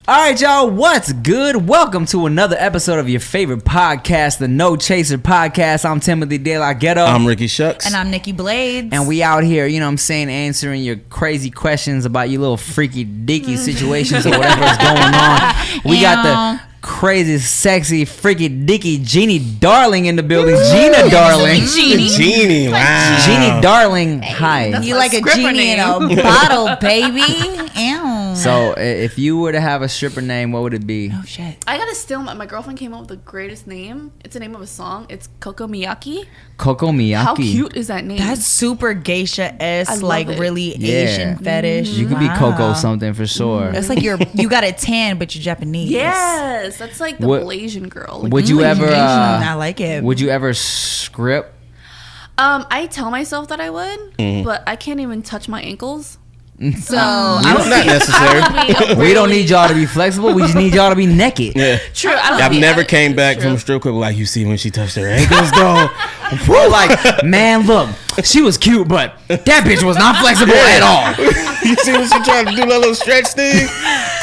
All right, y'all, what's good? Welcome to another episode of your favorite podcast, the No Chaser Podcast. I'm Timothy De La Ghetto. I'm Ricky Shucks. And I'm Nikki Blades. And we out here, you know what I'm saying, answering your crazy questions about your little freaky dicky situations or whatever's going on. We got the crazy, sexy, freaky dicky Gina Darling in the building. Gina Darling. Genie, wow. Gina Darling, hi. You like a genie in a bottle, baby. Ew. So, if you were to have a stripper name, what would it be? Oh, shit. I gotta steal my girlfriend came up with the greatest name. It's the name of a song. It's Coco Miyaki. Coco Miyaki. How cute is that name? That's super geisha-esque, like it. really Yeah. Asian fetish. You could be Coco something for sure. It's like you got a tan, but you're Japanese. yes, that's like the What- Malaysian girl. Like, Would you ever? I like it. Would you ever script? I tell myself that I would, but I can't even touch my ankles. So Not necessary. We don't need y'all to be flexible. We just need y'all to be naked. Yeah. True. I've never came back from a strip club like, you see when she touched her ankles, though. We're like, man, look, she was cute, but that bitch was not flexible at all. You see when she tried to do that little stretch thing?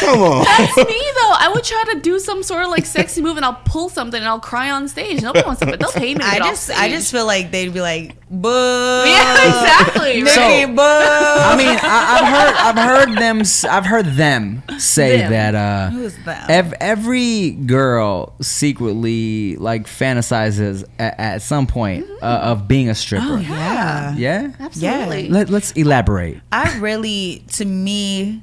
Come on. That's me though. I would try to do some sort of like sexy move and I'll pull something and I'll cry on stage. Nobody wants to, but they'll pay me to get off stage. I just feel like they'd be like, boo. Yeah, exactly. Nikki, Right? boo. I mean, I've heard them say Them. that Who's them? every girl secretly like fantasizes at some point of being a stripper. Oh, yeah. Yeah? Absolutely. Let's elaborate. I really, to me,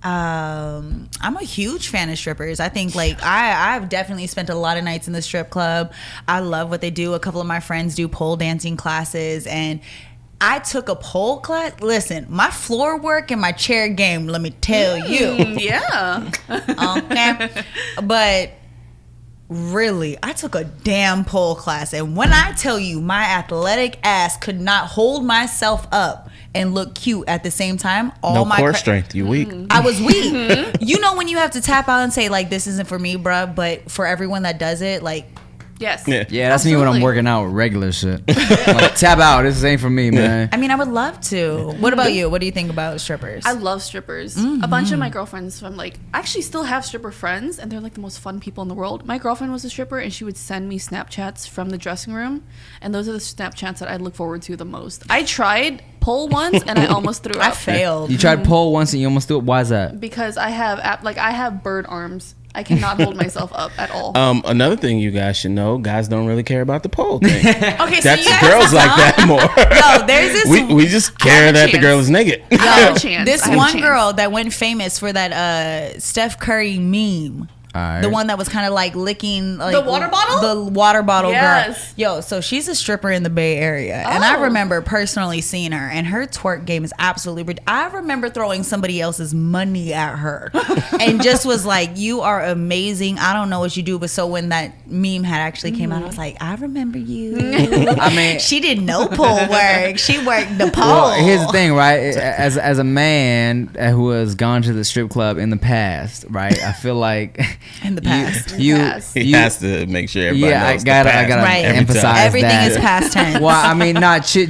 I'm a huge fan of strippers. I think like I've definitely spent a lot of nights in the strip club. I love what they do. A couple of my friends do pole dancing classes, and I took a pole class. Listen, my floor work and my chair game, let me tell you. Yeah. Okay. But really, I took a damn pole class, and when I tell you my athletic ass could not hold myself up and look cute at the same time, No core strength. You weak. I was weak. You know when you have to tap out and say like, this isn't for me, bruh, but for everyone that does it, like, Yes. Yeah. Yeah, that's me when I'm Absolutely. working out with regular shit. Like, tap out. This ain't for me, man. I mean, I would love to. What about you? What do you think about strippers? I love strippers. A bunch of my girlfriends from like, I actually still have stripper friends, and they're like the most fun people in the world. My girlfriend was a stripper, and she would send me Snapchats from the dressing room, and those are the Snapchats that I look forward to the most. I tried pole once, and I almost threw I up failed. You tried pole once and you almost do it. Why is that? because I have bird arms. I cannot hold myself up at all. Another thing you guys should know, guys don't really care about the pole thing. Okay, so That's you guys girls like that more. Yo, there's this we just care have a that the chance. girl is naked. I have a chance. This I have a one chance. girl that went famous for that Steph Curry meme. Alright. The one that was kind of like licking like The water bottle? The water bottle Yes. girl. Yo, so she's a stripper in the Bay Area. And I Oh. remember personally seeing her, and her twerk game is absolutely I remember throwing somebody else's money at her and just was like, you are amazing. I don't know what you do. But so when that meme had actually came out, I was like, I remember you. I mean, She did no pole work. She worked the pole. well, here's the thing, right? As a man who has gone to the strip club in the past, right? I feel like In the past. you He has to make sure everybody Yeah, I knows the gotta past Right. every emphasize time. Everything that. is past tense. Well, I mean,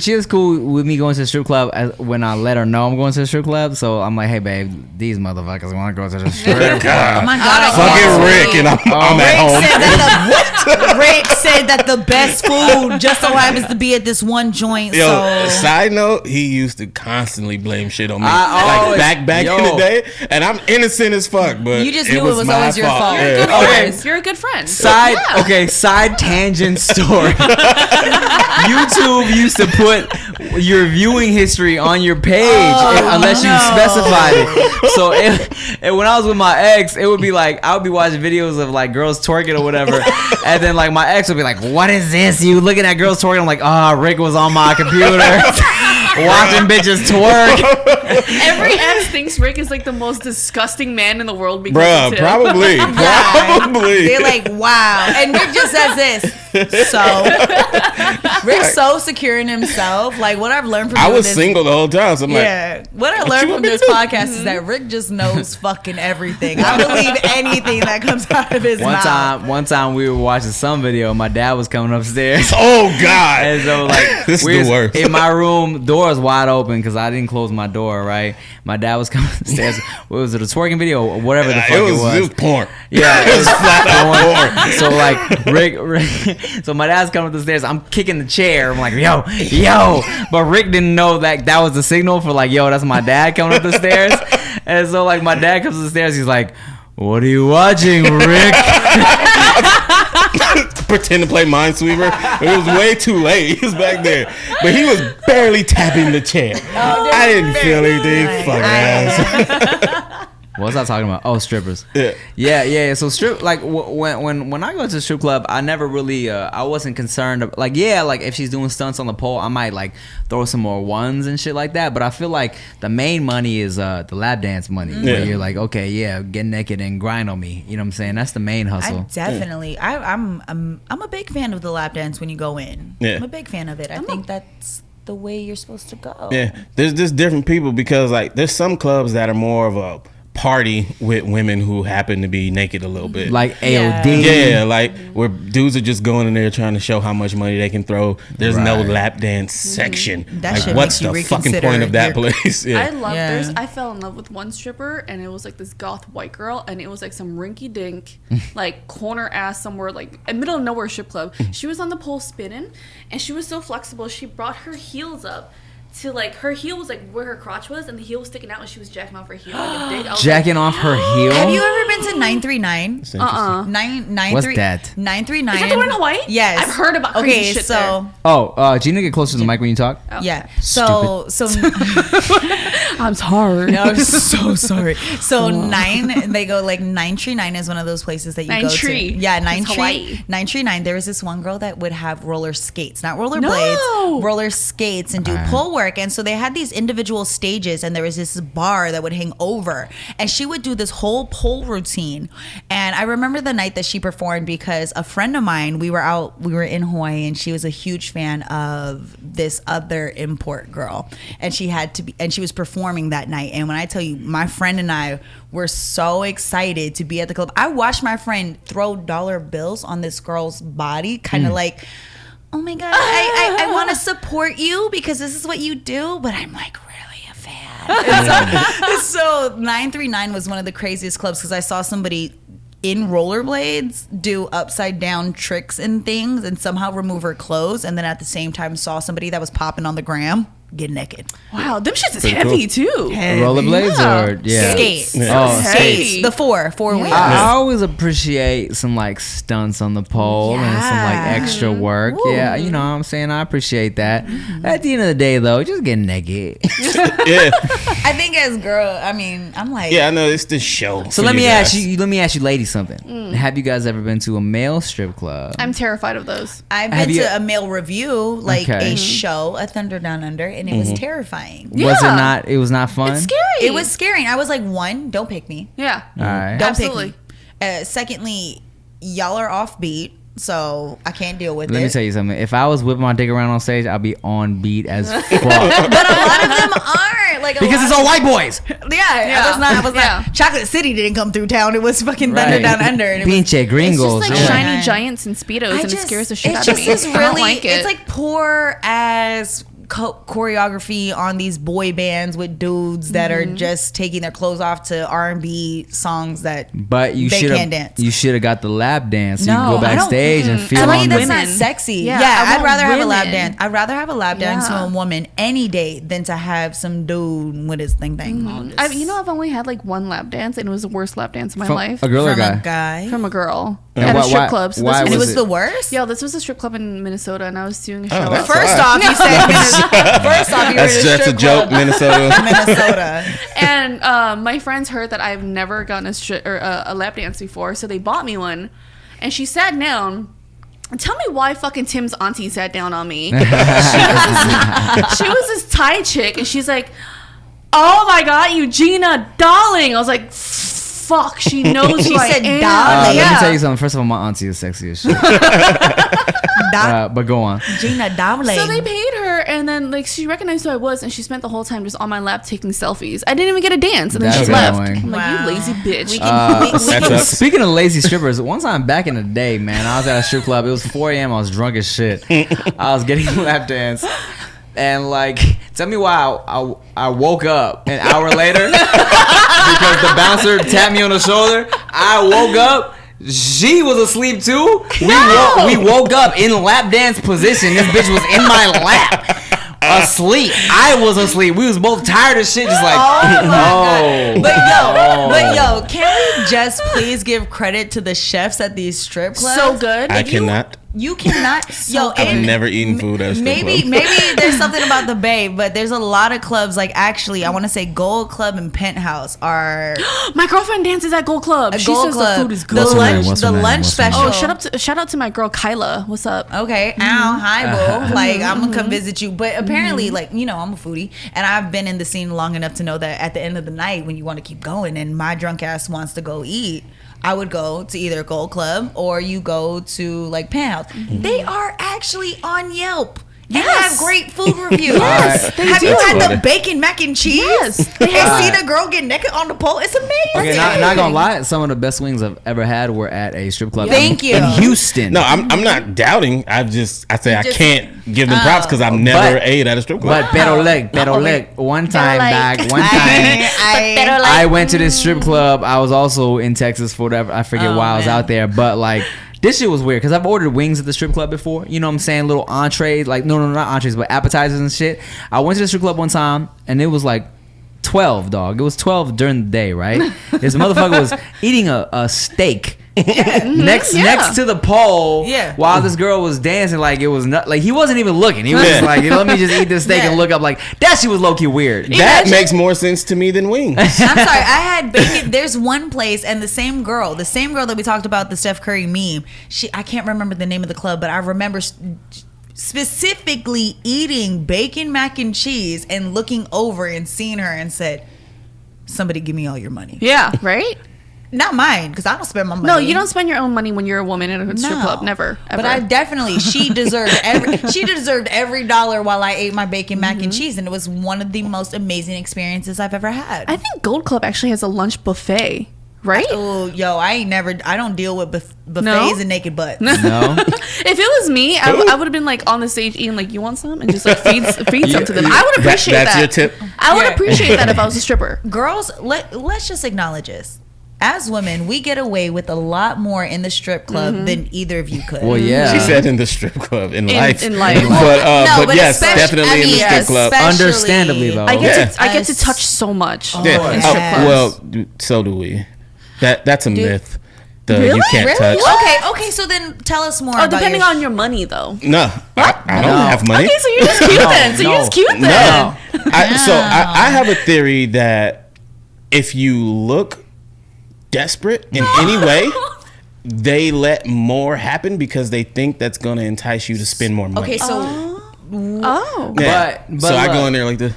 she's cool with me going to the strip club when I let her know I'm going to the strip club. So I'm like, hey, babe, these motherfuckers want to go to the strip Oh club. my God. I Fucking can't Rick, and I'm at home. Rick said that the best food just so happens to be at this one joint. Yo, so side note, he used to constantly blame shit on me, I always- like back yo. in the day, and I'm innocent as fuck. But You just knew it was my always your fault. You're a good Yeah. friend. You're a good friend. Side tangent story. YouTube used to put your viewing history on your page unless you specified it. So when I was with my ex, it would be like I would be watching videos of like girls twerking or whatever, and then like my ex would be like, "What is this? You looking at girls twerking?" I'm like, "Oh, Rick was on my computer watching bitches twerk." Every ex thinks Rick is like the most disgusting man in the world because Bruh, of him. probably. they're like, wow. And Rick just says this. Rick's so secure in himself. Like what I've learned from I was single the whole time, so I'm like, what I learned from this podcast is that Rick just knows fucking everything. I believe anything that comes out of his mouth. One time we were watching some video. My dad was coming upstairs. oh God, and so like this is the worst. In my room, door is wide open because I didn't close my door. Right, my dad was coming upstairs. What was it, a twerking video or whatever the fuck it was? It was porn. Yeah, it was flat out porn. So like Rick, so my dad's coming up the stairs. I'm kicking the chair. I'm like, yo, but Rick didn't know that was the signal for like, yo, that's my dad coming up the stairs. And so like my dad comes up the stairs. He's like, what are you watching, Rick? Pretend to play Minesweeper, but it was way too late. He was back there, but he was barely tapping the chair. I didn't feel anything. Fuck ass. What was I talking about? Oh, strippers. Yeah. So strip, like when I go to a strip club, I never really, I wasn't concerned. Like if she's doing stunts on the pole, I might like throw some more ones and shit like that. But I feel like the main money is the lap dance money. Where you're like, okay, get naked and grind on me. You know what I'm saying? That's the main hustle. I'm a big fan of the lap dance when you go in. Yeah. I'm a big fan of it. I think that's the way you're supposed to go. Yeah, there's just different people because like there's some clubs that are more of a party with women who happen to be naked a little bit, like AOD. Yeah, like where dudes are just going in there trying to show how much money they can throw. There's no lap dance section. That like, shit what's makes you the fucking point of that place? I love I fell in love with one stripper, and it was like this goth white girl, and it was like some rinky dink like corner ass somewhere like in middle of nowhere strip club. She was on the pole spinning, and she was so flexible. She brought her heels up to like her heel was like where her crotch was, and the heel was sticking out, and she was jacking off her heel like a dick. Jacking off her heel. Have you ever been to 939? What's that? 939. Is that the one in Hawaii? Yes. I've heard about crazy shit there. Gina, get closer to the mic when you talk. Oh. Yeah. So I'm sorry. No, I'm so sorry. So they go like 939 is one of those places that you go to. Yeah, 939. There was this one girl that would have roller skates, not roller blades, roller skates, and do pole work. And so they had these individual stages, and there was this bar that would hang over, and she would do this whole pole routine. And I remember the night that she performed because a friend of mine, we were in Hawaii, and she was a huge fan of this other import girl, and she was performing that night. And when I tell you, my friend and I were so excited to be at the club. I watched my friend throw dollar bills on this girl's body, kind of like, oh my God, I want to support you because this is what you do, but I'm like really a fan. So 939 was one of the craziest clubs because I saw somebody in rollerblades do upside down tricks and things and somehow remove her clothes, and then at the same time saw somebody that was popping on the gram get naked. Wow, them shits is heavy too. Rollerblades or skates. Skates. The four wheels. I always appreciate some like stunts on the pole and some like extra work. Ooh. Yeah, you know what I'm saying? I appreciate that. At the end of the day though, just get naked. I think as girl, I mean, I'm like, I know it's the show. So let me ask you ladies something. Have you guys ever been to a male strip club? I'm terrified of those. I've been to a male review, like a show, a Thunder Down Under, and it was terrifying. Was it not? It was not fun? It's scary. It was scary. I was like, one, don't pick me. Yeah. All right. Don't pick me. Secondly, y'all are offbeat, so I can't deal with it. Let me tell you something. If I was whipping my dick around on stage, I'd be on beat as fuck. But a lot of them aren't. Like because it's all white boys. I was not. Chocolate City didn't come through town. It was fucking Thunder Down Under. And Pinche gringos. It's just like shiny giants and Speedos, and it scares the shit out of me. It's just really, like it. It's like poor ass choreography on these boy bands with dudes that are just taking their clothes off to R&B songs that you can't dance. You should have got the lap dance so you can go backstage and feel on that's the not sexy. Yeah, I'd rather have a lap dance. I'd rather have a lap dance from a woman any day than to have some dude with his thing on. I've only had like one lap dance, and it was the worst lap dance of my life. A girl or a guy? From a girl. And at a strip club. So and it was the worst? Yeah, this was a strip club in Minnesota, and I was doing a show. First off, you said you were in a strip club. Minnesota. And my friends heard that I've never gotten a lap dance before, so they bought me one. And she sat down. And tell me why fucking Tim's auntie sat down on me. She was this Thai chick, and she's like, "Oh my God, you Gina, darling." I was like, fuck. She knows who I said, am. darling. Let me tell you something. First of all, my auntie is sexy as shit. But go on. Gina, darling. So they paid her, and then like she recognized who I was, and she spent the whole time just on my lap taking selfies. I didn't even get a dance, and then That's she left. annoying. I'm like, Wow. you lazy bitch. We can, That sucks. Speaking of lazy strippers, one time back in the day, man, I was at a strip club. It was 4 a.m. I was drunk as shit. I was getting a lap dance. And like, tell me why I woke up an hour later because the bouncer tapped me on the shoulder. I woke up. She was asleep too. We woke up in lap dance position. This bitch was in my lap. Asleep. I was asleep. We was both tired as shit, just like, But yo, can we just please give credit to the chefs at these strip clubs? So good. I cannot. You cannot. I've never eaten food at a strip club. Maybe there's something about the Bay, but there's a lot of clubs. Like actually, I want to say Gold Club and Penthouse are My girlfriend dances at Gold Club. She Gold says Club. the food is good. What's her name? The lunch special. Oh, shout out to my girl Kyla. What's up? Okay, ow, hi, boo. Like, I'm gonna come visit you. But apparently, like, you know, I'm a foodie, and I've been in the scene long enough to know that at the end of the night, when you want to keep going, and my drunk ass wants to go eat, I would go to either Gold Club or you go to like Penthouse. They are actually on Yelp. And have great food reviews. Yes, they Have do. you had the bacon mac and cheese? Yes, And seen a girl get naked on the pole? It's amazing. Okay, not gonna lie, some of the best wings I've ever had were at a strip club. Thank you. In Houston. No, I'm not doubting. I say I just- can't give them props because I've never ate at a strip club. But pero leg. One time, leg. dog. One time. I I went to this strip club. I was also in Texas for whatever. I forget why I was man. out there. But like, this shit was weird because I've ordered wings at the strip club before. You know what I'm saying? Little entrees. Like, no, not entrees, but appetizers and shit. I went to the strip club one time and it was like 12, dog. It was 12 during the day, right? This motherfucker was eating a steak. Next to the pole, while this girl was dancing, like it was not like he wasn't even looking. He was just like, let me just eat this steak and look up. Like that shit was low key weird. That makes more sense to me than wings. I'm sorry. I had bacon. There's one place, and the same girl that we talked about, the Steph Curry meme. I can't remember the name of the club, but I remember specifically eating bacon mac and cheese and looking over and seeing her and said, "Somebody give me all your money." Yeah, right? Not mine, because I don't spend my money. No, you don't spend your own money when you're a woman in a strip club. Never. Ever. But I definitely, she deserved every dollar while I ate my bacon mac and cheese, and it was one of the most amazing experiences I've ever had. I think Gold Club actually has a lunch buffet, right? Oh, yo, I don't deal with buffets No? and naked butts. No, If it was me, I would have been like on the stage eating like, you want some? And just like feed some to them. I would appreciate That's that. your tip? I would Yeah. appreciate that if I was a stripper. Girls, let's just acknowledge this. As women, we get away with a lot more in the strip club than either of you could. well, yeah. She said in the strip club in life. In life. But yes, especially- definitely in the strip club. especially- Understandably, though. I get Yeah. to touch so much. Yeah. in Oh, strip clubs. well, so do we. That's a myth. You Really? can't touch. Okay, so then tell us more Oh, about depending your on your money though. No, I don't have money. Okay, so you're just cute then. So you're just cute then. No. I have a theory that if you look desperate in any way, they let more happen because they think that's going to entice you to spend more money. Okay, so Oh. Yeah. But so I look. go in there like this.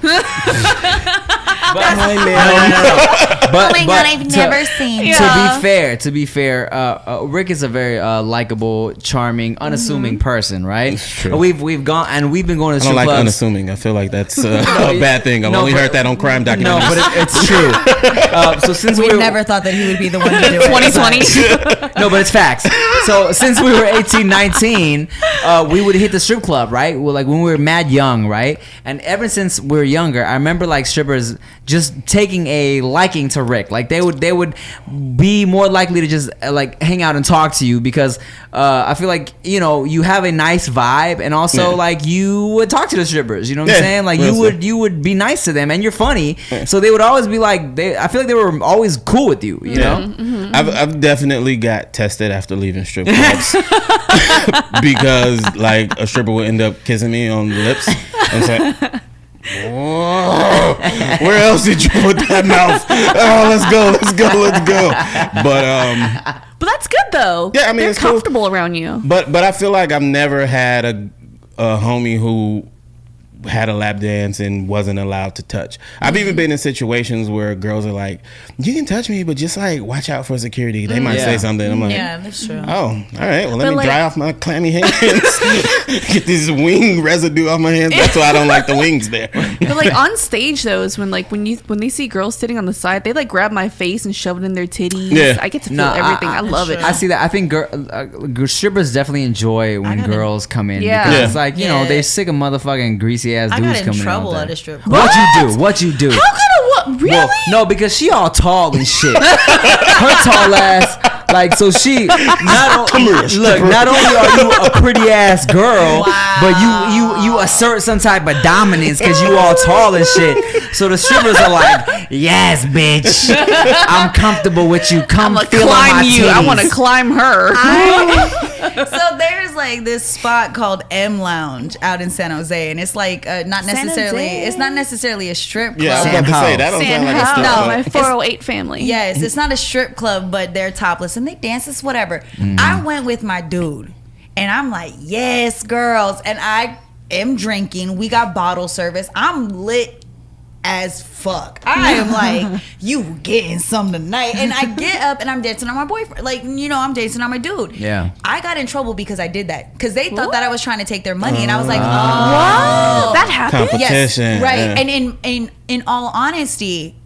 But, man. but, oh my god, I've never seen. To be fair, Rick is a very likable, charming, unassuming person, right? It's true. We've been going to I don't strip like clubs. unassuming. I feel like that's a bad thing. I've only heard that on crime documentaries. No, but it's true. So since We never thought that he would be the one to do it. 2020. No, but it's facts. So since we were 18, 19, we would hit the strip club, right? Well, like when we were mad young, right? And ever since we were younger, I remember like strippers just taking a liking to Rick. Like they would be more likely to just like hang out and talk to you because I feel like, you know, you have a nice vibe and also like you would talk to the strippers, you know what I'm saying? Like you would be nice to them and you're funny. So they would always be like, I feel like they were always cool with you, you know? I've definitely got tested after leaving strip clubs because like a stripper would end up kissing me on the lips and say, "Whoa, where else did you put that mouth? Oh, let's go. But that's good though. Yeah, I mean, they're it's cool. comfortable around you. But I feel like I've never had a homie who had a lap dance and wasn't allowed to touch. I've even been in situations where girls are like, "You can touch me, but just like watch out for security. They might say something." I'm like, Yeah, that's true. "Oh, all right. Well, let me like- dry off my clammy hands. Get this wing residue off my hands. That's why I don't like the wings there." But like on stage though is when they see girls sitting on the side, they like grab my face and shove it in their titties. Yeah. I get to feel No, everything. I love it. I see that. I think strippers definitely enjoy when girls come in. Yeah. Because Yeah. it's like, you know, they're sick of motherfucking greasy ass I dudes got in coming trouble in. all at day. a strip club. What you do? What you do? How could I what? Really? Well, no, because she all tall and shit. Her tall ass, like, so she not only are you a pretty ass girl, but you assert some type of dominance because you all tall and shit. So the strippers are like, yes, bitch, I'm comfortable with you. Come I'm like, feel on my climb you. I titties." want to climb her. So there's like this spot called M Lounge out in San Jose, and it's like not necessarily a strip club. Yeah, I was about to say that don't sound like a strip No, club. my 408 family. Yes, it's not a strip club, but they're topless and they dance. It's whatever. I went with my dude, and I'm like, yes, girls, and I am drinking. We got bottle service. I'm lit as fuck. I am like, you getting some tonight. And I get up and I'm dancing on my boyfriend. Like, you know, I'm dancing on my dude. Yeah. I got in trouble because I did that. Because they thought that I was trying to take their money. And I was like, Wow, that happened. Competition. Yes, right. Yeah. And in all honesty,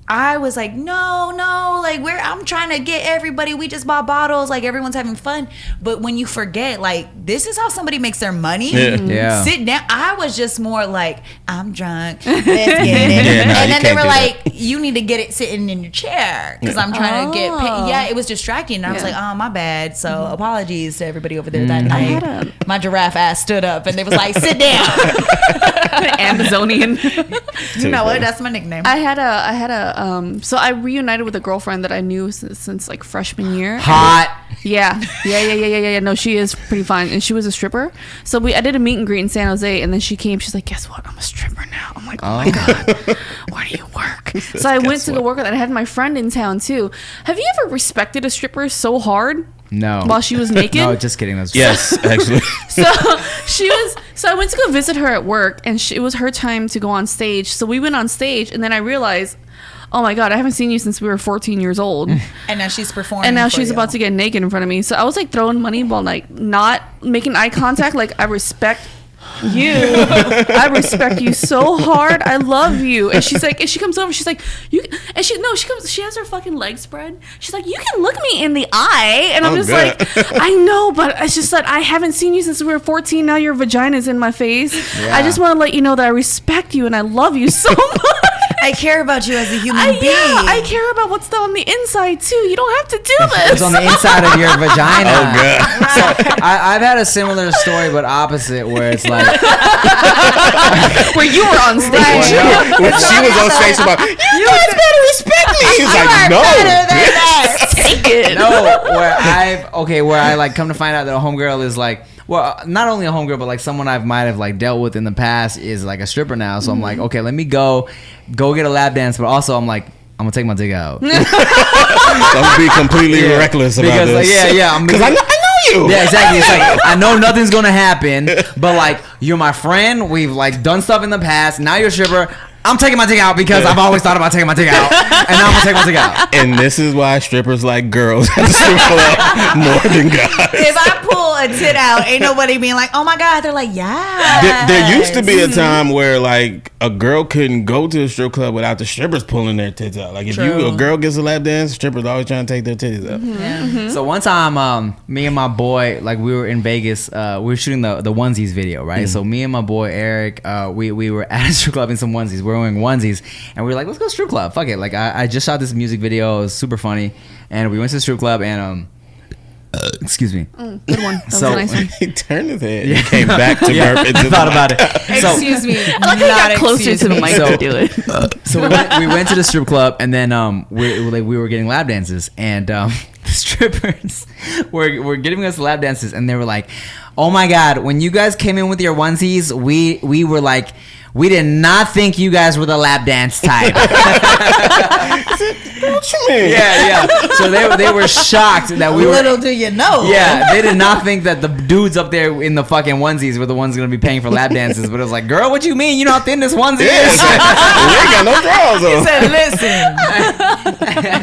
I was like, no, like I'm trying to get everybody. We just bought bottles, like everyone's having fun. But when you forget, like this is how somebody makes their money. Yeah. Sit down. I was just more like, I'm drunk. Let's get it. Yeah, nah, and you then they can't were do like, you need to get it sitting in your chair because I'm trying to get paid. Yeah, it was distracting. And I was like, oh, my bad. So apologies to everybody over there that night. My giraffe ass stood up and they was like, sit down. Amazonian. You know what? That's my nickname. So I reunited with a girlfriend that I knew since like freshman year. Hot. Yeah. No, she is pretty fine, and she was a stripper. So I did a meet and greet in San Jose, and then she came. She's like, "Guess what? I'm a stripper now." I'm like, "Oh my god, where do you work?" So I went to go work with her. I had my friend in town too. Have you ever respected a stripper so hard? No. While she was naked? No, just kidding. That's Yes, actually. So I went to go visit her at work, and it was her time to go on stage. So we went on stage, and then I realized, oh my god, I haven't seen you since we were 14 years old. And now she's performing. And now for she's you. about to get naked in front of me. So I was like throwing money while like not making eye contact. Like, I respect you. I respect you so hard. I love you. And she's like, and she comes over, she's like, she has her fucking legs spread. She's like, you can look me in the eye. And I'm just good. like, I know, but it's just that I haven't seen you since we were 14. Now your vagina's in my face. Yeah. I just want to let you know that I respect you and I love you so much. I care about you as a human being. Yeah, I care about what's on the inside too. You don't have to do this. It's on the inside of your vagina. Oh god. So I've had a similar story, but opposite, where it's like, Where you were on stage. When she was on stage, she's like, "You guys better respect me." He's like, "No, bitch." Take it. no, where I like come to find out that a homegirl is like, well, not only a homegirl, but like someone I might have like dealt with in the past is like a stripper now. So I'm like, okay, let me go get a lap dance, but also I'm like, I'm gonna take my dick out. Don't be completely reckless about Because like, this. yeah, I'm Because I know you. Yeah, exactly. It's like, I know nothing's gonna happen, but like, you're my friend. We've like done stuff in the past. Now you're a stripper. I'm taking my dick out because I've always thought about taking my dick out, and now I'm gonna take my dick out. And this is why strippers like girls at the strip club more than guys. If I pull a tit out, ain't nobody being like, oh my god. They're like, yeah. There used to be a time where like a girl couldn't go to a strip club without the strippers pulling their tits out. Like if a girl gets a lap dance, strippers always trying to take their titties out. So one time, me and my boy, like we were in Vegas, we were shooting the onesies video, right? So me and my boy Eric, we were at a strip club in some onesies. We were wearing onesies, and we were like, let's go strip club. Fuck it. Like I just shot this music video. It was super funny, and we went to the strip club, and excuse me. Good one. That was So- a nice one. He turned his head. He came back to Yeah, burp into I the thought mic. about it. So, Excuse me. I like how you got closer to the mic So- to do it. So we went to the strip club, and then we were getting lap dances, and the strippers were giving us lap dances, and they were like, "Oh my god, when you guys came in with your onesies, we were like." We did not think you guys were the lap dance type. What you mean? Yeah. So they were shocked that we were. Little do you know. Yeah, they did not think that the dudes up there in the fucking onesies were the ones going to be paying for lap dances. But it was like, girl, what you mean? You know how thin this onesie is? We ain't got no drawers on. He said, listen,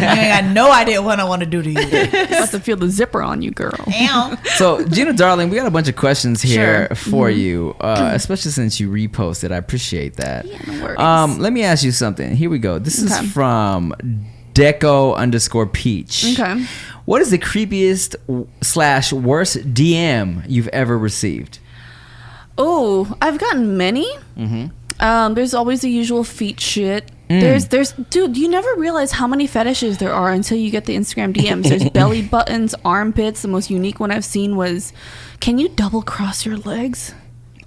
you ain't got no idea what I want to do to you. About to feel the zipper on you, girl. Ow. So, Gina, darling, we got a bunch of questions here Sure. for you, especially since you reposted. I appreciate that. Yeah, no worries. Let me ask you something. Here we go. This is Okay. from Deco_Peach. Okay. What is the creepiest / worst DM you've ever received? Oh, I've gotten many. There's always the usual feet shit. There's dude, you never realize how many fetishes there are until you get the Instagram DMs. There's belly buttons, armpits. The most unique one I've seen was, can you double cross your legs?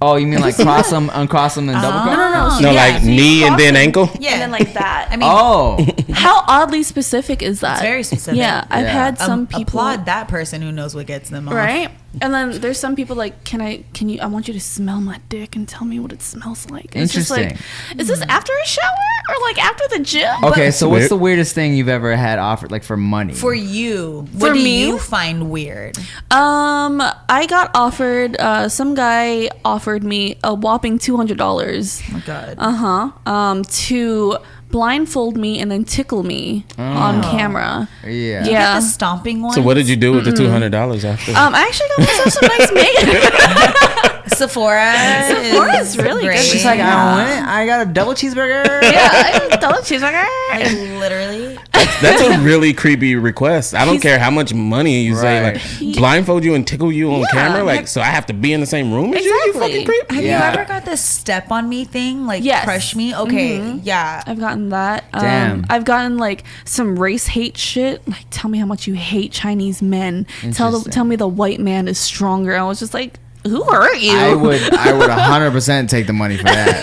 Oh, you mean like cross them, uncross them, and double cross? No, Yeah, like so you knee and cross then them, ankle? Yeah. and then like that. I mean, Oh, How oddly specific is that? it's very specific. Yeah, I've Yeah. had some people applaud that person who knows what gets them off. right? And then there's some people like, can you, I want you to smell my dick and tell me what it smells like. It's just like, is this after a shower or like after the gym? okay. So, what's Weird. the weirdest thing you've ever had offered, like for money? For you, For what do me? you find weird? I got offered, some guy offered me a whopping $200. Oh my God. To blindfold me and then tickle me on camera. Yeah. Yeah. The stomping one. So what did you do with the $200 after? I actually got myself some nice makeup. Sephora. Sephora's really great. good. She's like, I went. I got a double cheeseburger. Yeah, I got double cheeseburger. Like, literally. That's a really creepy request. I don't care how much money you say. Right. Like, blindfold you and tickle you on camera. Like, so I have to be in the same room as you? You Exactly. fucking creep. Have Yeah. you ever got this step on me thing? Like Yes. crush me? Okay. Yeah. I've gotten that. Damn. I've gotten like some race hate shit. Like, tell me how much you hate Chinese men. Tell me the white man is stronger. I was just like, who hurt you? I would 100% take the money for that.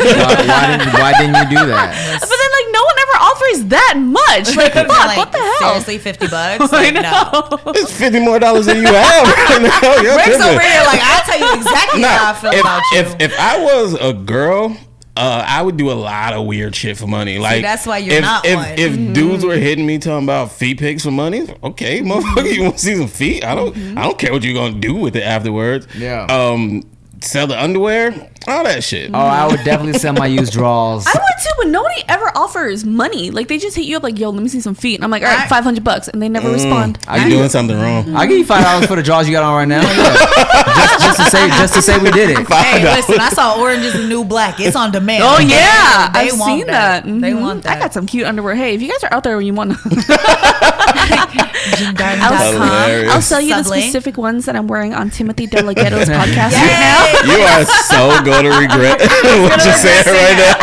Why didn't you do that? But then like no one ever offers that much. Like, fuck, Like, what the hell? seriously, $50? Like, no. It's $50 more than you have right now. You're Rick's tripping. over here like, I'll tell you exactly how I feel about you. if I was a girl, I would do a lot of weird shit for money. Like that's why you're if, not if, one. If dudes were hitting me talking about feet pics for money, okay, motherfucker, you want to see some feet? I don't care what you're gonna do with it afterwards. Yeah. Sell the underwear, all that shit. Oh, I would definitely sell my used drawers. I would too, but nobody ever offers money. Like, they just hit you up like, yo, let me see some feet. And I'm like, all right, $500, and they never respond. You're doing something wrong. I'll give you $5 for the drawers you got on right now. Yeah. just to say we did it. Hey, listen, I saw Orange is the New Black. It's on demand. Oh yeah, They I've want seen that. They Mhm. want that. I got some cute underwear. Hey, if you guys are out there and you want, Hilarious. I'll sell you the Sublink. specific ones that I'm wearing on Timothy DeLaGhetto's podcast Yay! right now. You are so going to regret what you're saying right now.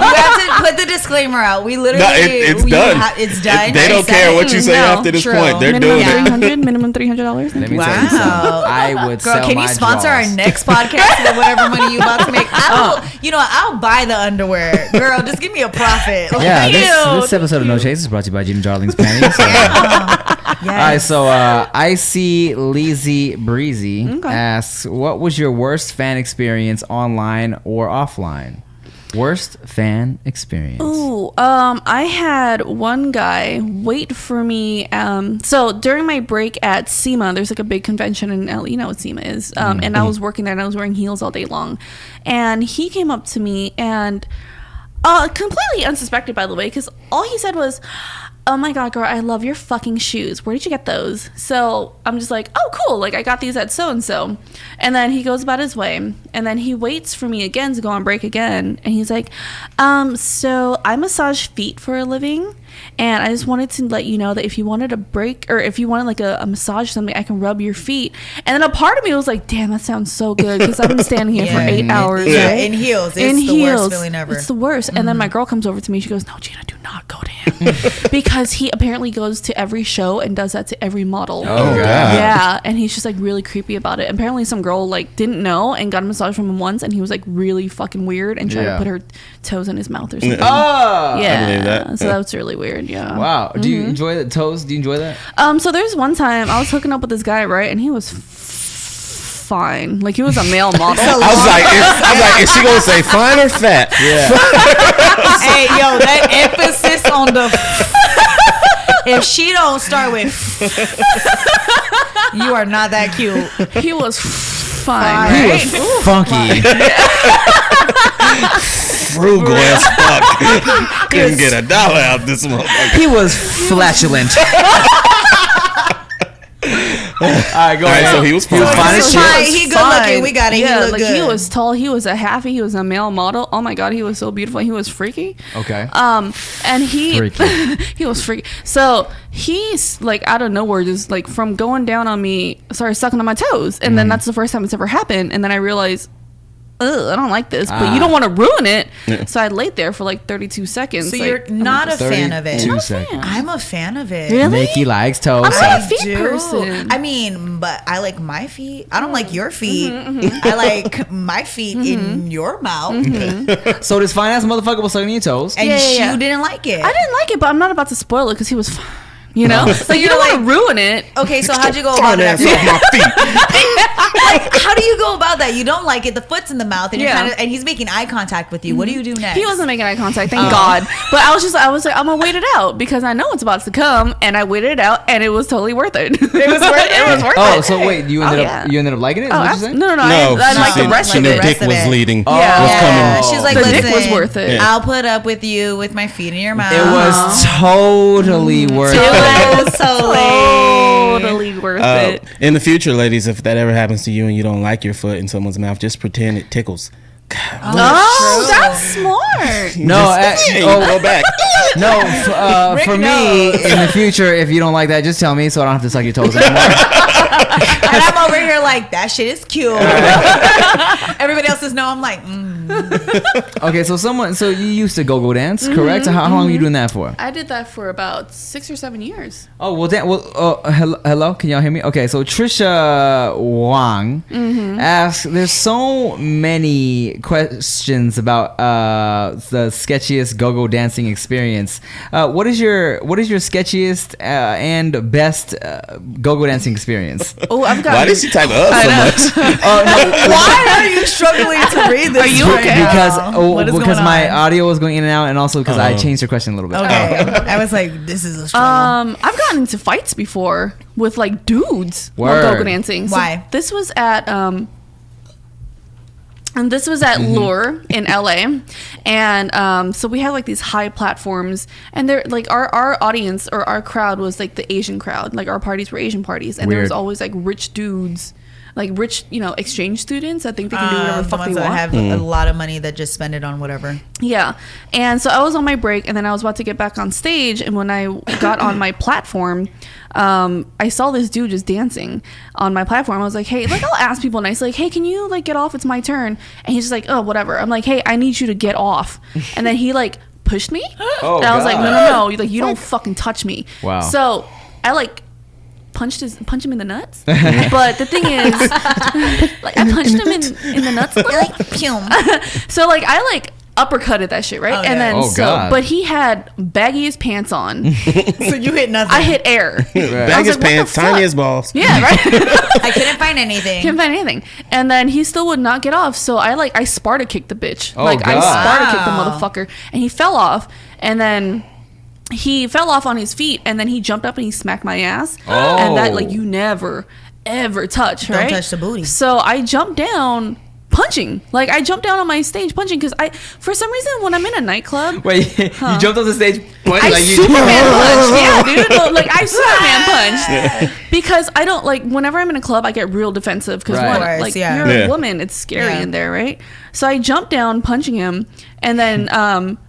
You have to put the disclaimer out. We literally, No, it's done. It's done. They don't care what you say No, after this true. point. They're Minimum doing it. minimum $300. Let me Wow. tell you something. I would Girl, sell can my you sponsor drawers. our next podcast with whatever money you about to make? I'll buy the underwear. Girl, just give me a profit. Like, Yeah, ew. this episode of No Chase is brought to you by Gina Darling's Panties. So. Yes. All right, so Icy Lazy Breezy Okay. asks, what was your worst fan experience online or offline? Worst fan experience. Ooh, I had one guy wait for me. So during my break at SEMA, there's like a big convention in LA. You know what SEMA is. And I was working there and I was wearing heels all day long. And he came up to me and completely unsuspected, by the way, because all he said was, oh my God, girl, I love your fucking shoes. Where did you get those? So I'm just like, oh, cool. Like, I got these at so-and-so. And then he goes about his way. And then he waits for me again to go on break again. And he's like, so I massage feet for a living. And I just wanted to let you know that if you wanted a break or if you wanted like a massage or something, I can rub your feet. And then a part of me was like, damn, that sounds so good because I've been standing here for 8 hours. Yeah, Right? in heels. It's the worst feeling ever. It's the worst. And then my girl comes over to me. She goes, no, Gina, do not go to him. Because he apparently goes to every show and does that to every model. Oh, God. Yeah. And he's just like really creepy about it. Apparently some girl like didn't know and got a massage from him once and he was like really fucking weird and tried Yeah. to put her toes in his mouth or something. Oh! Yeah. I believe that. So that was really weird. Yeah. Wow. Do you enjoy the toes? Do you enjoy that? So there's one time I was hooking up with this guy, right? And he was fine. Like he was a male model. I was like, is she gonna say fine or fat? Yeah. Hey, yo, that emphasis on the. If she don't start with, you are not that cute. He was fine. He Right? was funky. Frugal as fuck. Couldn't get $1 out this motherfucker. He was flatulent. All right, go ahead. So he was fine. fine as shit. He good looking. We got it. Yeah, he look like good. he was tall. He was a halfie. He was a male model. Oh my god, he was so beautiful. He was freaky. Okay. And he Freaky. he was freaky. So he's like out of nowhere, just like from going down on me, started sucking on my toes, and then that's the first time it's ever happened. And then I realized, I don't like this, but you don't want to ruin it. Yeah. So I laid there for like 32 seconds. So like, you're not a fan of it. 32 seconds. I'm a fan of it. Really? Nikki likes toes. I'm not I a feet do. person. I mean, but I like my feet. I don't like your feet. I like my feet in your mouth. So this fine ass motherfucker was sucking your toes. And Yeah. you didn't like it. I didn't like it, but I'm not about to spoil it because he was fine. You know? So you you're don't want to like- ruin it. Okay, so how'd you go about Fine ass that? off my feet. Like, how do you go about that? You don't like it. The foot's in the mouth, and you're Yeah. and he's making eye contact with you. What do you do next? He wasn't making eye contact, thank God. But I was like, I'm gonna wait it out because I know it's about to come, and I waited it out, and it was totally worth it. It was worth Oh, it. so wait, you ended yeah. up liking it? Is Oh, what you're abs- saying? no, No, I like the no, rest like of the the it. rest dick of was it. leading. Yeah. Was Yeah, coming. she's like, The listen, dick was worth it. Yeah. I'll put up with you with my feet in your mouth. It was totally worth It it. was totally worth it. In the future, ladies, if that ever happens to you and you don't like your foot in someone's mouth, just pretend it tickles. Oh, that's smart. No, Go back. no. For me, knows. in the future, if you don't like that, just tell me so I don't have to suck your toes anymore. And I'm over here like, that shit is cute. Everybody else is no. I'm like, Okay, so you used to go dance, correct? How long were you doing that for? I did that for about 6 or 7 years. Oh hello, can y'all hear me? Okay, so Trisha Wang asks, there's so many questions about the sketchiest go-go dancing experience. What is your sketchiest and best go-go dancing experience? Oh, I've got. Why did she type up so much? why are you struggling to read this? Are you right okay? now? What is Because going my on? audio was going in and out, and also because I changed your question a little bit. Okay, I was like, this is a struggle. I've gotten into fights before with like dudes while Word. go-go dancing. So Why? This was at Lure in LA, and so we had like these high platforms, and they're like our audience or our crowd was like the Asian crowd. Like our parties were Asian parties, and there was Weird. always like rich dudes, like rich exchange students. I think they can do whatever the The fuck ones they that want. have a lot of money that just spend it on whatever. Yeah. And so I was on my break, and then I was about to get back on stage, and when I got on my platform, I saw this dude just dancing on my platform. I was like, hey, like I'll ask people nicely, like, hey, can you like get off? It's my turn. And he's just like, oh, whatever. I'm like, hey, I need you to get off. And then he like pushed me. Oh, and I was like, God. no. Like, you don't fucking touch me. Wow. So I like punch him in the nuts. But the thing is, like I punched him in the nuts a little. Like, pum. So like I like uppercutted that shit, right? Oh, And yeah. then Oh, God. but he had baggiest pants on. So you hit nothing. I hit air. Bag I was his like, what pants, the tiny fuck? as balls. Yeah, right. I couldn't find anything. Can't find anything. And then he still would not get off. So I Sparta kicked the bitch. Oh, like I God. Sparta kicked the Wow. motherfucker, and he fell off. And then he fell off on his feet, and then he jumped up and he smacked my ass. Oh. And that like you never ever touch, Don't right? touch the booty. So I jumped down punching. Like I jumped down on my stage punching because for some reason when I'm in a nightclub, Wait, you jumped off the stage, pointed I like you. Superman punched. Yeah, dude. No, like I Superman punched because I don't like whenever I'm in a club I get real defensive because Right. Of course, like yeah. you're Yeah. a woman, it's scary Yeah. in there, right? So I jumped down punching him, and then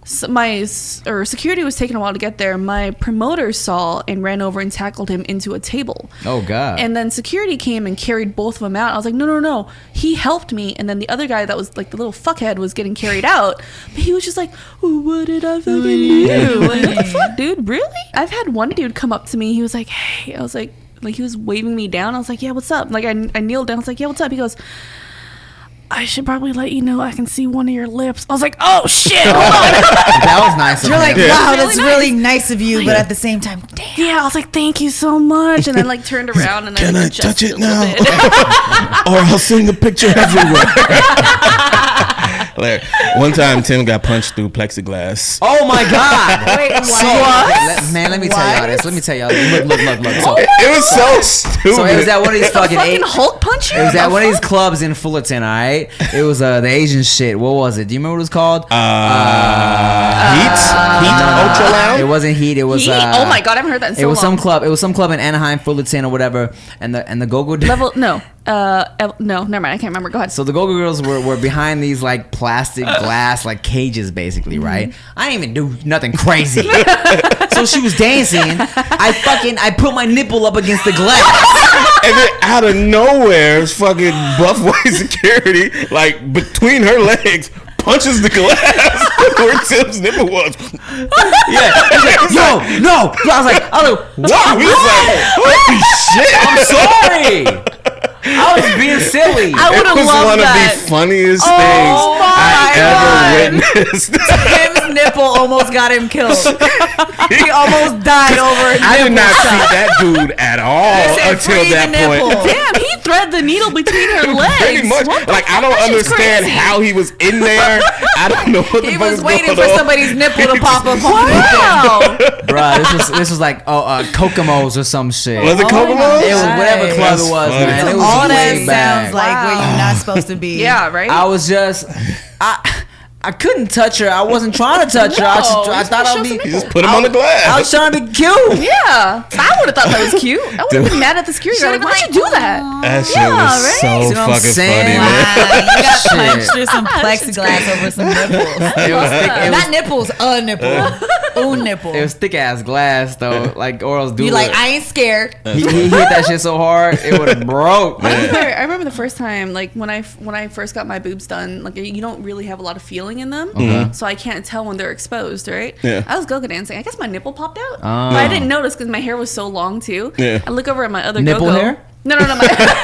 security was taking a while to get there. My promoter saw and ran over and tackled him into a table. Oh, God. And then security came and carried both of them out. I was like, no. He helped me. And then the other guy that was like the little fuckhead was getting carried out. But he was just like, oh, what did I fucking do? Like, what the fuck, dude? Really? I've had one dude come up to me. He was like, hey. I was like he was waving me down. I was like, yeah, what's up? Like I kneeled down. I was like, yeah, what's up? He goes, I should probably let you know I can see one of your lips. I was like, oh shit, hold on. That was nice. You're like, him. wow, Really that's nice. really nice of you, but at the same time, damn. Yeah, I was like, thank you so much. And then like turned around and Can I I like, touch it adjusted a little now? bit. Or I'll sing the picture everywhere. Like, one time Tim got punched through plexiglass. Oh my God! Wait, what? So, man, let me tell y'all this. Let me tell y'all. Look. So, It was so stupid. so it was at one of these fucking Hulk punch you? It was at one of these clubs in Fullerton, all right? It was the Asian shit. What was it? Do you remember what it was called? Heat Ultra Lounge. It wasn't Heat. It was. oh my god, I haven't heard that in so It was long. some club. It was some club in Anaheim, Fullerton, or whatever. And the go-go Level no. No, never mind. I can't remember. Go ahead. So the go-go girls were behind these like plastic glass like cages, basically, right? I didn't even do nothing crazy. So she was dancing. I put my nipple up against the glass. And then out of nowhere, it's fucking buff white security, like between her legs, punches the glass where Tim's nipple was. Yeah. He's like, yo, no. I was like, what? We was like, holy shit! I'm sorry. I was being silly. I would It have was loved one that. of the funniest Oh things my I ever God. witnessed. Tim's nipple almost got him killed. He almost died over a nipple I did not shot. see that dude at all They said, until "Free that the point. nipple." Damn, he thread the needle between her legs. Pretty much. What the Like, I fuck? don't That shit's understand crazy. how he was in there. I don't know what the He fuck was is waiting going for on. somebody's nipple to pop up. Wow. Bruh, this was like Kokomo's or some shit. Was it Kokomo? It was whatever club That's it was, funny. man. It was All that way back. sounds like where you're not supposed to be. Yeah, right? I was just I couldn't touch her. I wasn't trying to touch her. I No, thought I'd show be. some You just put him on the I glass. was trying to be cute. Yeah. I would have thought that was cute. I would have been mad at the security guard. Should've Like, why'd been you do like, that? That shit Yeah, was right? so See what I'm fucking saying? funny, man. Wow, you got Shit. punched through some plexiglass over some nipples. It was thick. Not nipples, a nipple. Un nipple. It was thick ass glass though, like Oral's do. You like, I ain't scared. he hit that shit so hard it would have broke. I remember the first time, like when I first got my boobs done, like you don't really have a lot of feeling in them, so I can't tell when they're exposed, right? Yeah. I was go-go dancing. I guess my nipple popped out, Oh. but I didn't notice because my hair was so long too. Yeah. I look over at my other Nipple go-go. hair? No, my.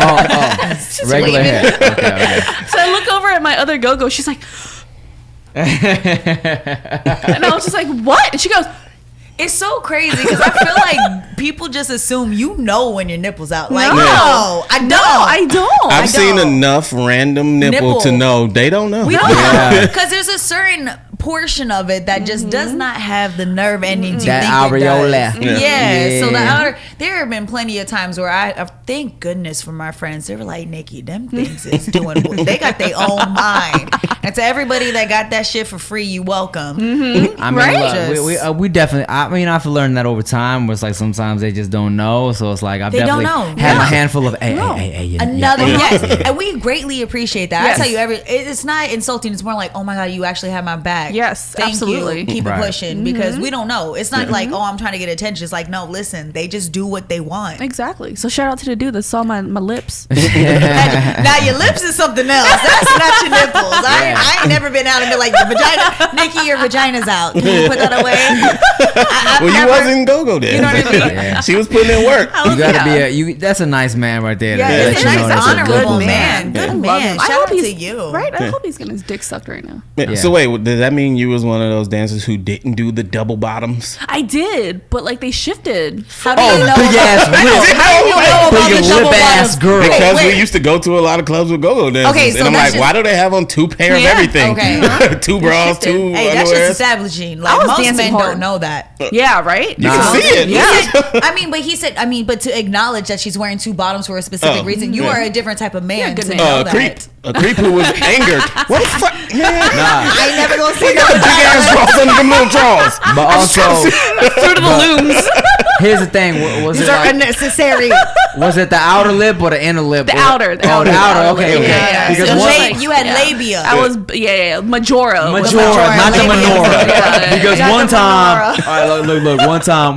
Oh, regular hair. Okay. So I look over at my other go-go. She's like, and I was just like, what? And she goes, It's so crazy because I feel like people just assume you know when your nipple's out. Like, No. no, I don't. no, I don't. I've seen don't. enough random nipple to Nipple. know they don't know. We don't Yeah. because there's a certain portion of it that just does not have the nerve endings you That think it areola. does. Yeah. Yeah. So the Yeah. outer, there have been plenty of times where I thank goodness for my friends. They were like, Nikki, them things is doing. They got their own mind. And to everybody that got that shit for free, you welcome. I mean, Right? look, we definitely. I mean, I've learned that over time. Where it's like sometimes they just don't know. So it's like I've They don't definitely know. had Yeah. a handful of hey, yeah, Another yeah. yes, and we greatly appreciate that. Yes. I tell you, it's not insulting. It's more like, oh my god, you actually have my back. Yes, thank absolutely. you. Keep Right. it pushing because we don't know. It's not like, oh, I'm trying to get attention. It's like, no, listen, they just do what they want. Exactly. So shout out to the dude that saw my lips. Now your lips is something else. That's not your nipples. I ain't never been out and been like, your vagina, Nikki, your vagina's out. Can you put that away? I've Well, you never- wasn't go-go then. You know what I mean? Yeah. She was putting in work. You gotta be that's a nice man right there. Yeah, to it's let a you know nice, that's a honorable good man. Good Love man. him. I Shout hope out to he's- you. Right? I hope he's getting his dick sucked right now. Yeah. Yeah. So wait, does that mean you was one of those dancers who didn't do the double bottoms? I did, but like they shifted. How do you know? big ass How do you lip. know about Big the double lip ass bottoms? girl. Wait, Because wait. we used to go to a lot of clubs with go-go dancers. Okay, so and I'm that's like, just- why do they have on two pair of Yeah, everything? okay. Two bras, shifted. two Hey, that's just underwears. establishing. I Like was most dancing men hard. don't know that. Yeah, right? You can see it. He said, but he said, but to acknowledge that she's wearing two bottoms for a specific Oh, reason, you yeah. are a different type of man good to man. know A that. creep. A creep who was angered. What the fuck? Yeah. I ain't never gonna see Big that. ass drawers under them little drawers. But also, Through to the looms. here's the thing: was These it are like, unnecessary. was it the outer lip or the inner lip? The Or- outer. Oh, the outer. Okay, okay. Yeah. Because So one, you had labia. I was, Majora. Majora, not the labia. menorah. Yeah. Because Not one the time, menorah. all right, look,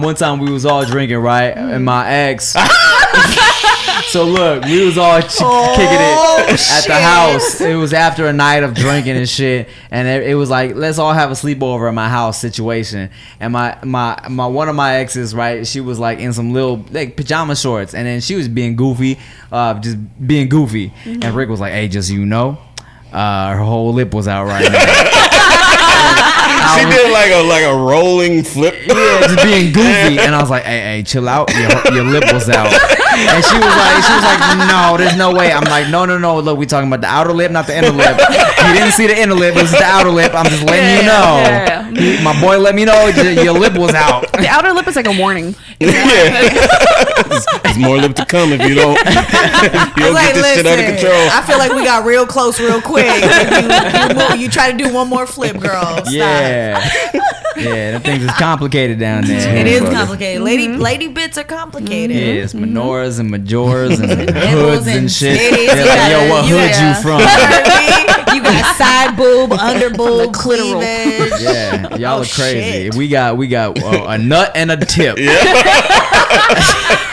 one time we was all drinking, right? And my ex. So look, we was all kicking it at shit. the house. It was after a night of drinking and shit, and it was like, let's all have a sleepover at my house situation. And my one of my exes, right? She was like in some little like pajama shorts, and then she was being goofy, just being goofy. And Rick was like, "Hey, just so you know, Her whole lip was out right now. She did like a rolling flip. Yeah, just being goofy. And I was like, hey, chill out. Your lip was out. And she was like, no, there's no way. I'm like, no. Look, we talking about the outer lip, not the inner lip. You didn't see the inner lip, it was the outer lip. I'm just letting you know. Yeah. My boy let me know your lip was out. The outer lip is like a warning. There's more lip to come if you don't, get this shit under control. I feel like we got real close real quick. You try to do one more flip, girl. Stop. Yeah. Yeah, them things is complicated down there. It is complicated. Lady bits are complicated. Yeah, it's menorahs and majors and hoods and shit. Yo, what hood you from? You got side boob, under boob, clitoral. cleavage. Yeah, y'all are crazy. Shit. We got a nut and a tip.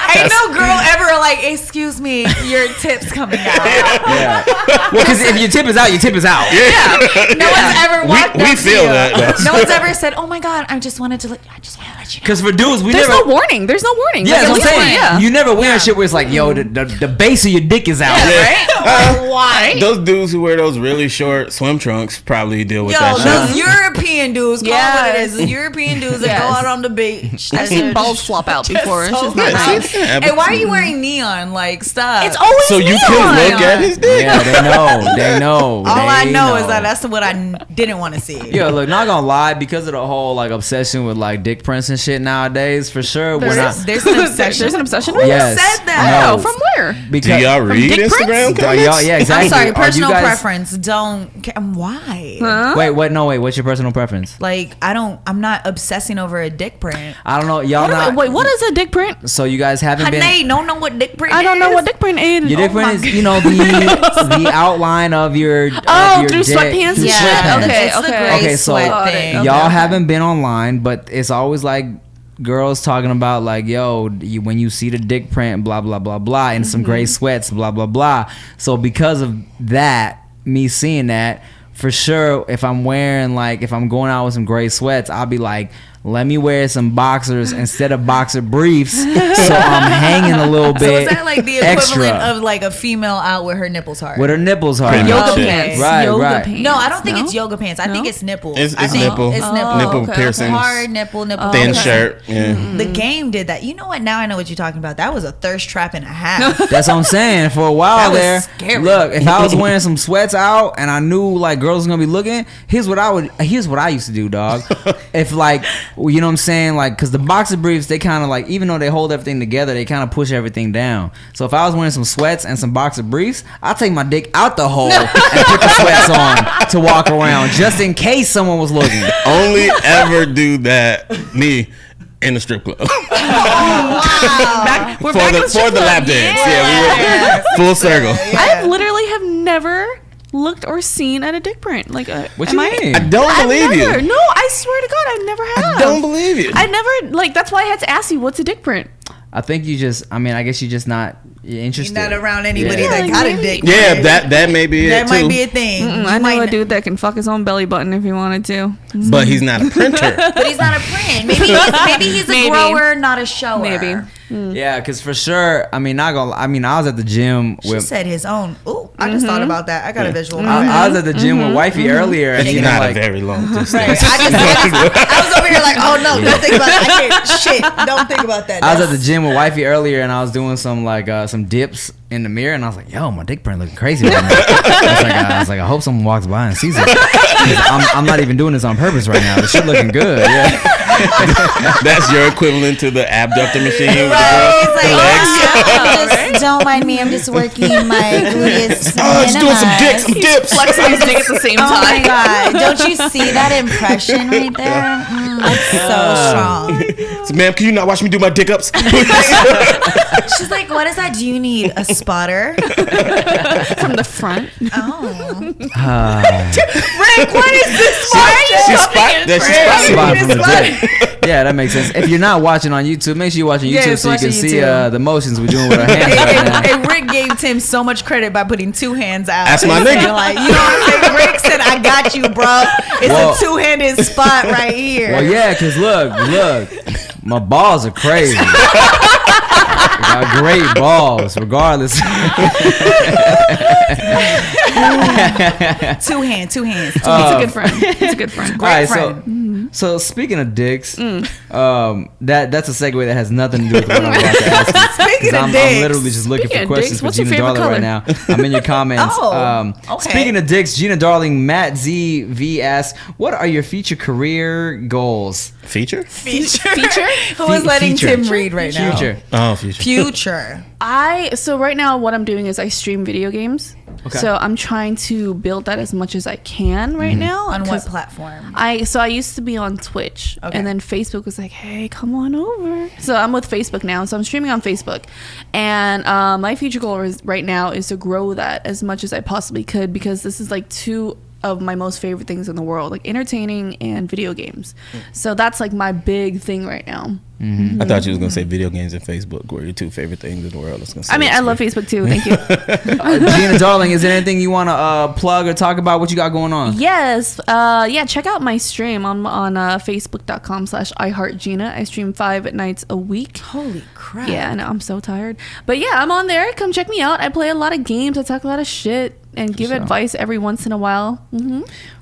Ain't no girl ever like, excuse me, your tip's coming out. Yeah. Well, because if your tip is out, your tip is out. Yeah. No one's ever walked We feel that. No one's ever said, oh my God, I just wanted to let you know. Because for dudes, There's no warning. There's no warning. Yeah, that's what I'm saying. Yeah. You never wear shit where it's like, yo, the base of your dick is out. Right? Why? Those dudes who wear those really short swim trunks probably deal with that those shit. European dudes, call it what it is. The European dudes that go out on the beach. I've seen balls flop out before. It's just not nice. Yeah, And why are you wearing neon like stuff? It's always so you can look at his dick. Yeah, they know. All I know is that's what I didn't want to see. Yeah, look, not gonna lie, because of the whole like obsession with like dick prints and shit nowadays, for sure. There's an obsession. There's an obsession. Who Yes. said that? No. Oh, from where? Because Do y'all read dick Instagram prints? comments? Yeah, exactly. I'm sorry, Are personal you guys- preference. Don't. Why? Huh? Wait, what? No, wait. What's your personal preference? Like I'm not obsessing over a dick print. I don't know. Y'all not. Wait, what is a dick print? So you guys haven't been. Honey, don't know what dick print I don't know is? what dick print is. Your dick print is, the outline of your. Oh, of your through dick, sweatpants? through Yeah, sweatpants. Okay, it's the okay. gray Okay, so sweat thing. Okay. y'all haven't been online, but it's always like girls talking about like, yo, when you see the dick print, blah blah blah blah, and some gray sweats, blah blah blah. So because of that, me seeing that, for sure, if I'm going out with some gray sweats, I'll be like, let me wear some boxers instead of boxer briefs, so I'm hanging a little bit. So is that like the equivalent extra. of like a female out with her nipples hard? With her nipples hard. Pretty Yoga much, yeah. pants. Right, Yoga right. pants. No, I don't think No? it's yoga pants. I think it's nipples. It's I think nipple. It's nipple. Nipple okay. piercings. Hard nipple. Thin shirt. Yeah. The game did that. You know what? Now I know what you're talking about. That was a thirst trap and a half. That's what I'm saying. For a while That was there, scary. look, if I was wearing some sweats out and I knew like girls was gonna be looking, here's what I used to do, dog. If like, you know what I'm saying, like, cause the boxer briefs, they kind of like, even though they hold everything together, they kind of push everything down. So if I was wearing some sweats and some boxer briefs, I'll take my dick out the hole and put the sweats on to walk around, just in case someone was looking. Only ever do that, me, in the strip club. We're back in the for the lap dance. Yeah, we were full circle. I literally have never looked or seen at a dick print. Like, What you mean? I don't believe you. No, I swear to God, I never have. I don't believe you. I never, like, that's why I had to ask you, what's a dick print? I think you just, I guess you're just not interested. You're not around anybody Yeah. that like got a maybe. dick. Yeah, print. that may be That it might too. be a thing. You I know might a not- dude that can fuck his own belly button if he wanted to. But he's not a printer. But he's not a print. Maybe he's a Maybe. grower, not a shower. Maybe. Yeah, because for sure, I was at the gym She with. said his own. Ooh, I just thought about that. I got a visual. I was at the gym with wifey earlier, and It's you know, not like, a very long distance. Right. I was over here like, oh no, don't think about that. I can't. Shit, don't think about that. I was at the gym with wifey earlier, and I was doing some some dips in the mirror, and I was like, "Yo, my dick print looking crazy right now." I was like, I hope someone walks by and sees it. 'Cause I'm not even doing this on purpose right now. The shit looking good. Yeah. That's your equivalent to the abductor machine with Right. the He's girl. like, just don't mind me. I'm just working my gluteus. Oh, just doing some dips. Flexing his dick at the same Oh my time. god! Don't you see that impression right there? It's so strong. So, ma'am, can you not watch me do my dick ups? She's like, what is that? Do you need a spotter? From the front. Oh, Rick, what is this? Spot from the dick. Yeah, that makes sense. If you're not watching on YouTube, make sure you're watching YouTube Yes, so you watch can on see YouTube. the motions we're doing with our hands right now. And Rick gave Tim so much credit by putting two hands out. That's my He's nigga. Like, you know what I'm saying? Rick said, I got you, bro. It's Well- a two-handed spot right here. Well, yeah, because look, my balls are crazy. got great balls, regardless. Two hands. He's a good friend. He's a good friend. All right, friend. so speaking of dicks, that's a segue that has nothing to do with what I'm about to ask you. Speaking of I'm dicks. literally just looking Speaking for of questions dicks, for what's your Gina favorite Darling color? right now. I'm in your comments. Oh, okay. Speaking of dicks, Gina Darling, Matt ZV asks, what are your future career goals? Feature? Feature. Feature? Who is letting Feature. Tim read right now? Future. Oh, future. Future. So right now what I'm doing is I stream video games. Okay. So I'm trying to build that as much as I can right now. On what 'cause platform? I used to be on Twitch, Okay. and then Facebook was like, "Hey, come on over." So I'm with Facebook now, so I'm streaming on Facebook, and my future goal right now is to grow that as much as I possibly could, because this is like two of my most favorite things in the world, like entertaining and video games. So that's like my big thing right now. I thought you was gonna say video games and Facebook were your two favorite things in the world. I mean, I love Facebook too. Thank you. Gina Darling, is there anything you want to plug or talk about? What you got going on? Yes. Check out my stream on facebook.com/iheartgina. I stream 5 nights a week. Holy crap. Yeah, I know, I'm so tired. But yeah, I'm on there. Come check me out. I play a lot of games. I talk a lot of shit and give advice every once in a while.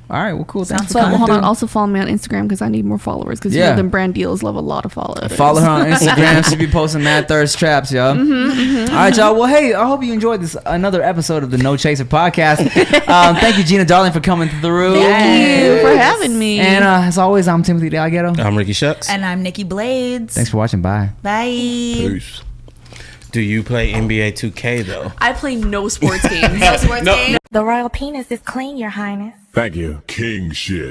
All right, well, cool. Thanks So for coming hold on. through. Also follow me on Instagram because I need more followers. Because Yeah. them brand deals love a lot of followers. Follow her on Instagram. She'll be posting mad thirst traps, yo. All right, y'all. Well, hey, I hope you enjoyed this another episode of the No Chaser podcast. Thank you, Gina Darling, for coming through. Thank you for having me. And as always, I'm Timothy Delgado. I'm Ricky Shucks. And I'm Nikki Blades. Thanks for watching. Bye. Bye. Peace. Do you play NBA 2K though? I play no sports games. No sports game? The royal penis is clean, Your Highness. Thank you. King shit.